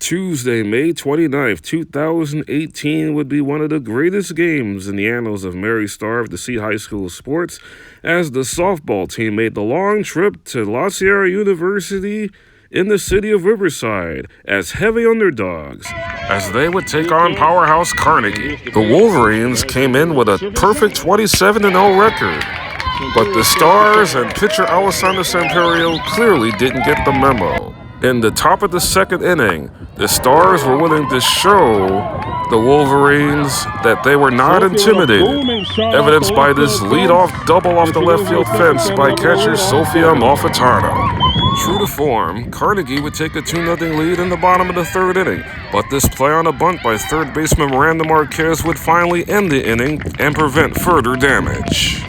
Tuesday, May 29th, 2018 would be one of the greatest games in the annals of Mary Star of the C High School of Sports as the softball team made the long trip to La Sierra University in the city of Riverside as heavy underdogs as they would take on powerhouse Carnegie. The Wolverines came in with a perfect 27-0 record, but the Stars and pitcher Alessandro Samperio clearly didn't get the memo. In the top of the second inning, the Stars were willing to show the Wolverines that they were not intimidated, evidenced by this leadoff double off the left field fence by catcher Sofia Malfitano. True to form, Carnegie would take a 2-0 lead in the bottom of the third inning, but this play on a bunt by third baseman Miranda Marquez would finally end the inning and prevent further damage.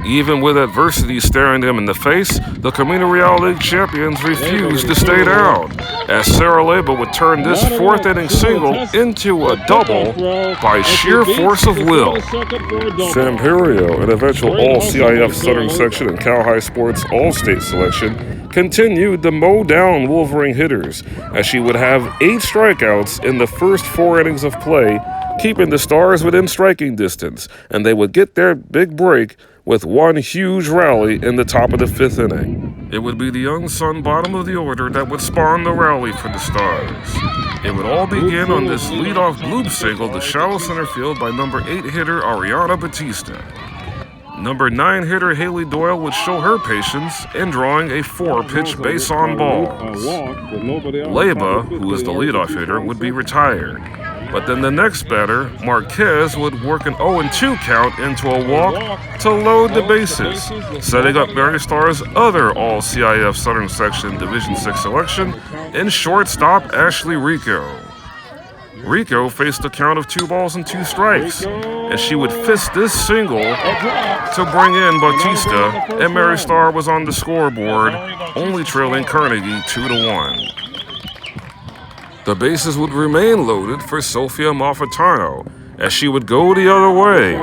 Even with adversity staring them in the face, the Camino Real League champions refused to stay down, as Sarah Leba would turn this fourth inning single into a double by sheer force of will. Samperio, an eventual all-CIF-Southern Section and Cal High Sports All-State selection, continued to mow down Wolverine hitters, as she would have 8 strikeouts in the first 4 innings of play, keeping the Stars within striking distance, and they would get their big break with one huge rally in the top of the 5th inning. It would be the unsung bottom of the order that would spawn the rally for the Stars. It would all begin on this leadoff bloop single to shallow center field by number 8 hitter Ariana Batista. Number 9 hitter Haley Doyle would show her patience in drawing a 4-pitch base on balls. Leba, who is the leadoff hitter, would be retired. But then the next batter, Marquez, would work an 0-2 count into a walk to load the bases, setting up Mary Star's other all-CIF Southern Section Division 6 selection in shortstop Ashley Rico. Rico faced a count of 2 balls and 2 strikes, and she would fist this single to bring in Batista, and Mary Star was on the scoreboard, only trailing Carnegie 2-1. The bases would remain loaded for Sofia Malfitano, as she would go the other way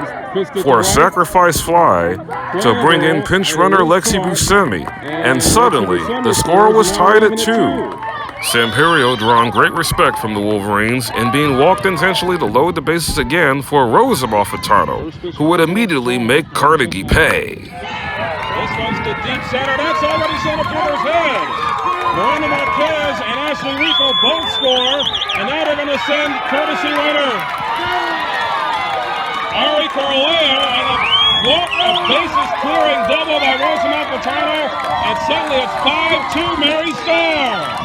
for a sacrifice fly to bring in pinch runner Lexi Buscemi, and suddenly the score was tied at 2. Samperio drawing great respect from the Wolverines and being walked intentionally to load the bases again for Rosa Malfitano, who would immediately make Carnegie pay. This one's to deep center. That's already center fielder's head. Miranda Marquez and Ashley Rico both score, and now they're going to send courtesy runner Ari Corleo and a bases clearing double by Rosa Malfitano, and suddenly it's 5-2 Mary Star.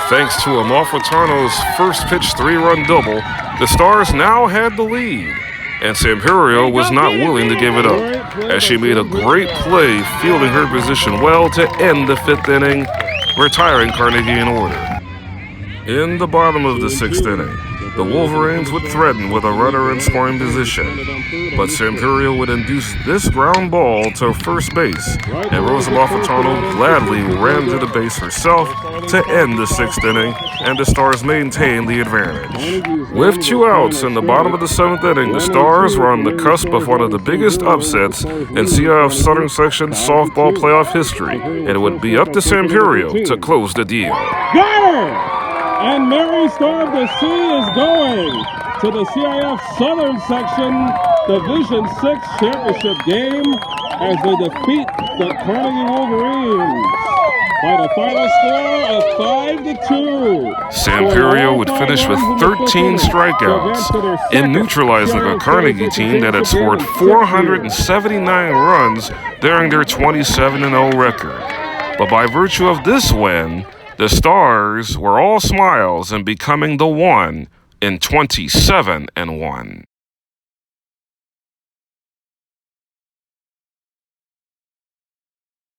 Thanks to Amalfitano's first pitch 3-run double, the Stars now had the lead, and Samperio was not willing to give it up, as she made a great play fielding her position well to end the 5th inning, retiring Carnegie in order. In the bottom of the 6th inning, the Wolverines would threaten with a runner in scoring position, but Samperio would induce this ground ball to first base, and Rosa Malfitano gladly ran to the base herself to end the 6th inning, and the Stars maintained the advantage. With 2 outs in the bottom of the 7th inning, the Stars were on the cusp of one of the biggest upsets in CIF Southern Section softball playoff history, and it would be up to Samperio to close the deal. Got her! And Mary Star of the Sea is going to the CIF Southern Section Division 6 championship game as they defeat the Carnegie Wolverines by the final score of 5-2. Samperio would finish with 13 strikeouts in neutralizing a Carnegie team that had scored 479 runs during their 27-0 record. But by virtue of this win, the Stars were all smiles and becoming the one in 27-1.